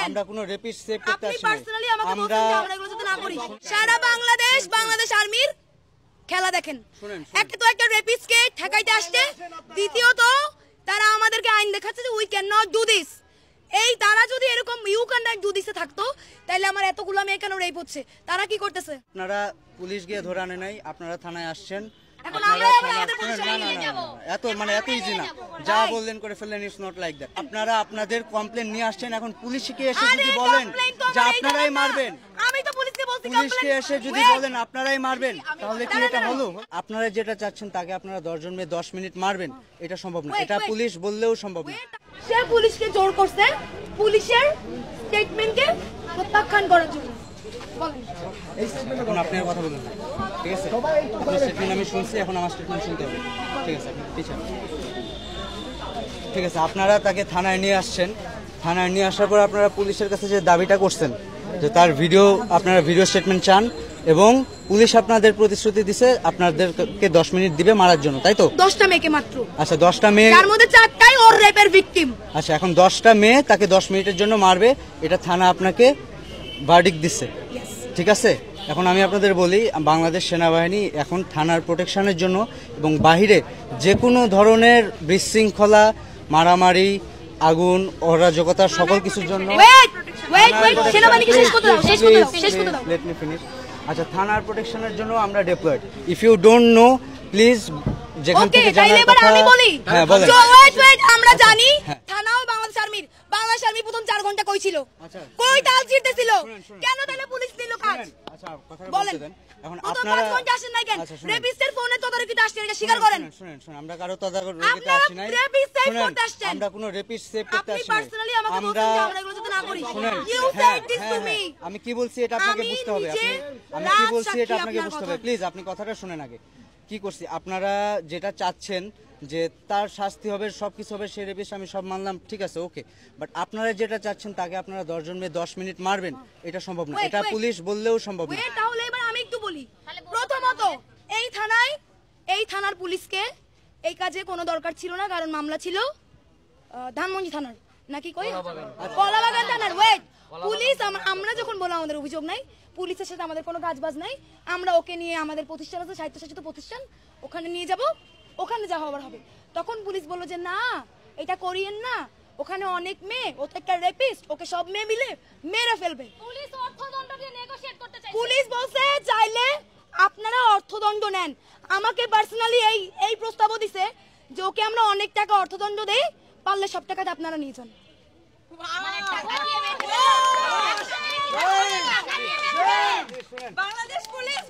আমরা কোনো rapist save করতে আসি নাই। সারা বাংলাদেশ আর্মির খেলা দেখেন। একটা তো একটা রেপিস্টকে ঠেকাইতে আসছে, দ্বিতীয়ত তারা আমাদেরকে আইন দেখাচ্ছে যে we can not do this. এই তারা যদি এরকম ইউ ক্যান নট ডু দিসে থাকতো তাহলে আমার এতগুলো মেয়ে কেন রেপ হচ্ছে? তারা কি করতেছে? আপনারা পুলিশ গিয়ে ধরে আনে নাই, আপনারা থানায় আসছেন। এত ইজি না, যা বললেন করে ফেললেন, ইটস নট লাইক দ্যাট। আপনারা আপনাদের কমপ্লেন নিয়ে আসছেন, এখন পুলিশকে এসে যদি বলেন যে আপনারাই মারবেন, পুলিশকে এসে যদি বলেন আপনারাই মারবেন, তাহলে কি এটা হলো? আপনারা যেটা চাচ্ছেন তাকে আপনারা 10 জন মেয়ে 10 মিনিট মারবেন, এটা সম্ভব না। এটা পুলিশ বললেও সম্ভব না। সে পুলিশকে জোর করছে পুলিশের স্টেটমেন্টকে প্রত্যাখ্যান করার জন্য। এখন আপনার কথা বলুন, ঠিক আছে? আপনার স্টেটমেন্ট আমি শুনছি, এখন আমার স্টেটমেন্ট শুনতে হবে, ঠিক আছে? ঠিক আছে, আপনারা তাকে থানায় নিয়ে আসছেন। থানায় নিয়ে আসার পর আপনারা পুলিশের কাছে যে দাবিটা করছেন যে তার আপনারা ভিডিও স্টেটমেন্ট চান, এবং পুলিশ আপনাদের প্রতিশ্রুতি দিছে আপনাদেরকে 10 মিনিট দিবে মারার জন্য, তাই তো? 10টা মেয়েকে মাত্র। আচ্ছা, 10টা মেয়ে, তার মধ্যে 4টাই ওর রেপের ভিকটিম। আচ্ছা, এখন 10টা মেয়ে তাকে 10 মিনিটের জন্য মারবে, এটা থানা আপনাকে ভার্ডিক্ট দিচ্ছে, ঠিক আছে? এখন আমি আপনাদের বলি, বাংলাদেশ সেনাবাহিনী এখন থানার প্রোটেকশনের জন্য এবং বাহিরে যে কোনো ধরনের বিশৃঙ্খলা, মারামারি, আগুন, অরাজকতা, সকল কিছুর জন্য আচ্ছা, থানার প্রোটেকশনের জন্য আমরা deployed. If you don't know, please যেখান থেকে জানার কথা। হ্যাঁ, বলেন। আমরা জানি থানাও বাংলাদেশ আর্মি প্রথম 4 ঘন্টা কই ছিল, কই তাল ছিড়তেছিল, কেন তাহলে পুলিশ দিল কাজ? আচ্ছা, কথাটা বলতে দেন। এখন আপনারা 5 ঘন্টা আসেন নাই কেন? রেপিস্টের ফোনে তদারকিতে আসছেন, এটা স্বীকার করেন। শুনেন, আমরা কারো তদারকিতে আসি নাই। আমরা কোনো রেপিস্ট সেভ করতে আসি নাই। আমরা এগুলো যদি না করি, you said this to me. আমি কি বলছি এটা আপনাকে বুঝতে হবে। আমি কি বলছি এটা আপনাকে বুঝতে হবে। প্লিজ আপনি কথাটা শুনেন আগে। কি করছি, আপনারা যেটা চাচ্ছেন যে তার শাস্তি হবে, সবকিছু হবে, সে রেপিস্ট, আমি সব মানলাম, ঠিক আছে, ওকে। বাট আপনারা যেটা চাচ্ছেন তাকে আপনারা 10 জন মেয়ে 10 মিনিট মারবেন, এটা সম্ভব না। এটা পুলিশ বললেও সম্ভব না। তাহলে এবার আমি একটু বলি। প্রথমত এই থানার পুলিশকে এই কাজে কোনো দরকার ছিল না, কারণ মামলা ছিল ধানমন্ডি থানার, নাকি কই কলাবাগান থানার। ওয়েট, পুলিশ আমরা যখন বললাম আমাদের অভিযোগ নাই, পুলিশের সাথে আমাদের কোনো কাজবাজ নাই, আমরা ওকে নিয়ে আমাদের প্রতিষ্ঠান আছে, স্বায়ত্তশাসিত প্রতিষ্ঠান, ওখানে নিয়ে যাব, ওখানে যা হবার হবে। তখন পুলিশ বলল যে না, এটা করিয়েন না, ওখানে অনেক মেয়ে, ও তো একটা রেপিস্ট, ওকে সব মেয়ে মিলে মেরে ফেলবে। পুলিশ বলছে চাইলে আপনারা অর্থদণ্ড নেন। আমাকে পার্সোনালি এই প্রস্তাবও দিছে যে ওকে আমরা অনেক টাকা অর্থদণ্ড দেই, পারলে সব টাকাটা আপনারা নিয়ে যান। বাংলাদেশ পুলিশ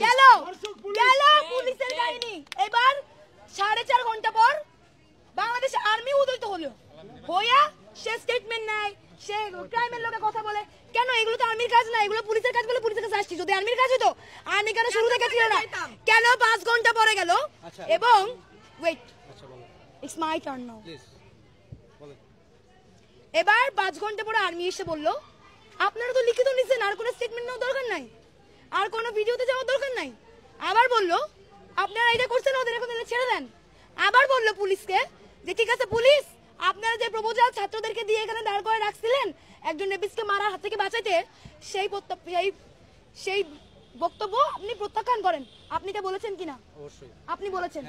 গেল পুলিশের কাহিনী। এবার 4.5 ঘন্টা পর বাংলাদেশ আর্মি উদয়িত হলো, হইয়া সে স্টেটমেন্ট নেয়, সে ক্রাইমের লোকে কথা বলে। কেন? এগুলো তো আর্মির কাজ না, এগুলো পুলিশের কাজ বলে পুলিশের কাছে আসছি। যদি আর্মির কাজ হতো, আর্মি কেন শুরু থেকে ছিল না? কেন 5 ঘন্টা পরে গেল? এবং wait, it's my turn now. এবার 5 ঘন্টা পরে আর্মি এসে বললো আপনারা তো লিখিত নিছেন, আর কোনো স্টেটমেন্ট নেওয়ার দরকার নাই, আর কোনো ভিডিওতে যাওয়ার দরকার নাই। আবার বললো আপনারা এটা করছেন, ওদের এখন ছেড়ে দেন। আবার বললো পুলিশকে যে ঠিক আছে পুলিশ, আপনারা যে প্রপোজাল ছাত্রদেরকে দিয়ে এখানে দাঁড় করে রাখছিলেন একজন রেপিস্টকে মারার হাত থেকে বাঁচাইতে, সেই বক্তব্য আপনি প্রত্যাখ্যান করেন। আপনি এটা বলেছেন কিনা? অবশ্যই আপনি বলেছেন।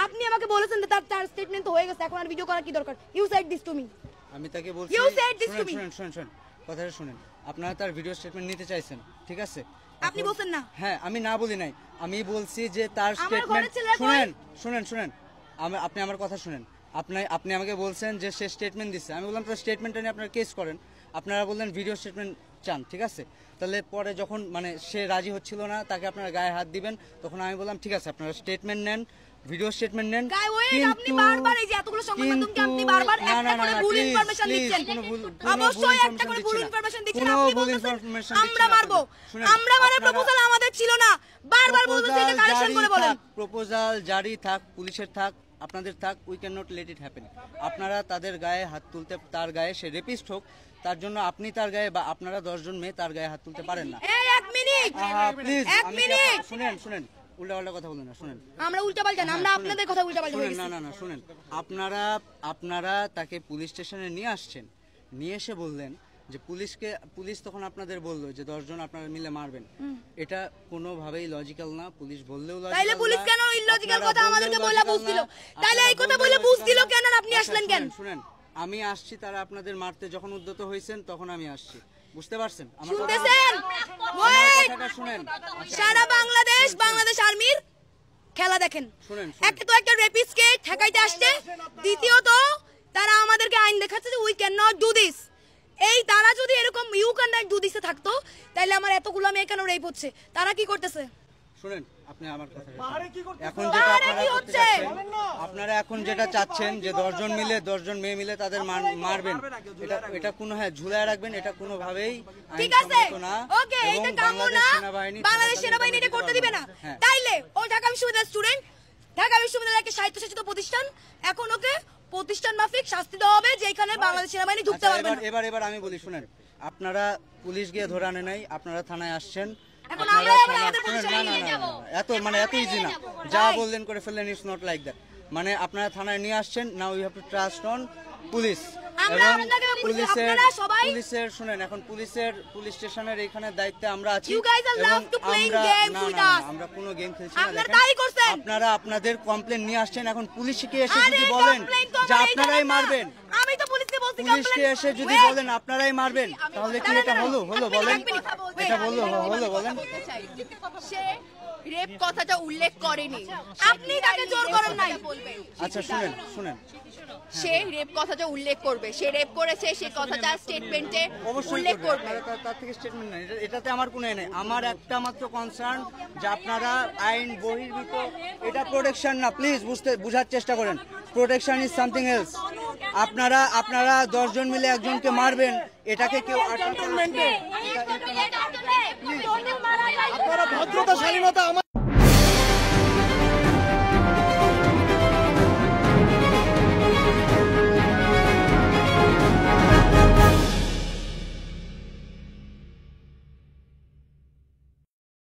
আপনি আমাকে বলেছেন যে তার স্টেটমেন্ট তো হয়ে গেছে, এখন আর ভিডিও করার কি দরকার? You said this to me. আমি তাকে বলছি, you said this to me. শুনুন, কথাটা শুনেন। আপনারা তার ভিডিও স্টেটমেন্ট নিতে চাইছেন, ঠিক আছে? আপনি বলছেন না। হ্যাঁ, আমি না বলি নাই, আমি বলছি যে তার স্টেটমেন্ট শুনেন। আপনি আমার কথা শুনেন। আপনি আমাকে বলছেন যে সে স্টেটমেন্ট দিচ্ছে, আমি বললাম তার স্টেটমেন্টটা নিয়ে আপনারা কেস করেন। আপনারা বললেন ভিডিও স্টেটমেন্ট চান, ঠিক আছে? তাহলে পরে যখন সে রাজি হচ্ছিল না, তাকে আপনারা গায়ে হাত দিবেন, তখন আমি বললাম ঠিক আছে আপনারা স্টেটমেন্ট নেন, ভিডিও স্টেটমেন্ট নেন। কিন্তু বারবার এই যে এতগুলো সংবাদ মাধ্যমকে আপনি বারবার একটা করে ভুল ইনফরমেশন দিচ্ছেন। অবশ্যই একটা করে ভুল ইনফরমেশন দিচ্ছেন। আপনি বলছেন আমরা মারবো, আমরা মারার প্রপোজাল আমাদের ছিল না, বারবার বলছেন এটা কারেকশন করে বলেন। প্রপোজাল জারি থাক, পুলিশের থাক, আপনাদের থাক, we can not let it happen. আপনারা তাদের গায়ে হাত তুলতে, তার গায়ে সে রেপিস্ট হোক, তার জন্য আপনি তার গায়ে বা আপনারা 10 জন মেয়ে তার গায়ে হাত তুলতে পারেন না। এক মিনিট প্লিজ, শুনেন। উল্টাপাল্টা কথা বলেন না, শুনেন। আমরা উল্টাপাল্টা না, আমরা আপনাদের কথা উল্টাপাল্টা বলছি। না শুনেন, আপনারা তাকে পুলিশ স্টেশনে নিয়ে আসছেন, নিয়ে এসে বললেন যে পুলিশ তখন আপনাদের বললো যে 10 জন আপনারা মিলে মারবেন। এটা কোনোভাবেই লজিক্যাল না। পুলিশ বললেও লজিক্যাল না। তাইলে পুলিশ কেন ইলজিক্যাল কথা আমাদেরকে বলে বুঝছিল? তাইলে এই কথা বলে বুঝছিল কেন আপনি আসলেন কেন? শুনেন, আমি আসছি, তারা আপনাদের মারতে যখন উদ্যত হয়েছেন তখন আমি আসছি, বুঝতে পারছেন? শুনতেছেন? শুনেন, সারা বাংলাদেশ আর্মির খেলা দেখেন। একটা তো একটা রেপিস্টকে ঠেকাইতে আসছে, দ্বিতীয়ত তারা আমাদেরকে আইন দেখাচ্ছে যে we can not do this. এই তারা যদি এরকম ইউ ক্যান নট ডু দিসে থাকতো, তাহলে আমার এতগুলো মেয়ে কেন রেপ হচ্ছে? তারা কি করতেছে? শুনেন, আপনি আমার কথা এখন যেটা আপনারা এখন যেটা চাচ্ছেন যে 10 জন মেয়ে মিলে তাদের মারবেন, এটা কোনো ঝুলায় রাখবেন, এটা কোনোভাবেই ঠিক আছে, ওকে, এটা কাম্য না। বাংলাদেশ সেনাবাহিনী এটা করতে দিবে না। তাইলে ও ঢাকা বিশ্ববিদ্যালয়ের স্টুডেন্ট, ঢাকা বিশ্ববিদ্যালয়ের একটা স্বায়ত্তশাসিত প্রতিষ্ঠান, এখন ওকে প্রতিষ্ঠান মাফিক শাস্তি দেওয়া হবে, যেখানে বাংলাদেশ সেনাবাহিনী ঢুকতে পারবে না। এবার আমি বলি, শুনেন, আপনারা পুলিশ গিয়ে ধরে আনে নাই, আপনারা থানায় আসছেন। এত ইজি না, যা বললেন করে ফেললেন, ইটস নট লাইক দ্যাট। মানে আপনারা থানায় নিয়ে আসছেন, now you have to trust on police. এবং পুলিশের শুনেন, এখন পুলিশ স্টেশনের এখানে দায়িত্বে আমরা আছি, আমরা কোনো গেম খেলছি না। আপনারা আপনাদের কমপ্লেন নিয়ে আসছেন, এখন পুলিশকে এসে যদি বলেন যে আপনারাই মারবেন, পুলিশকে এসে যদি বলেন আপনারাই মারবেন, তাহলে কি এটা হলো বলেন? এটা হলো বলেন? সে রেপ কথাটা উল্লেখ করেনি, আপনি তাকে জোর করেন নাই। আচ্ছা শুনেন, সে রেপ কথাটা উল্লেখ করবে, সে রেপ করেছে, সে কথাটা স্টেটমেন্টে উল্লেখ করবে। তার থেকে স্টেটমেন্ট নাই, এটাতে আমার কোনো নেই। আমার একটা মাত্র কনসার্ন যে আপনারা আইন বহির্ভূত, এটা প্রোটেকশন না, প্লিজ বুঝার চেষ্টা করেন। Protection is something else. আপনারা 10 জন মিলে একজনকে মারবেন, এটাকে কেউ ভদ্রতা শালীনতা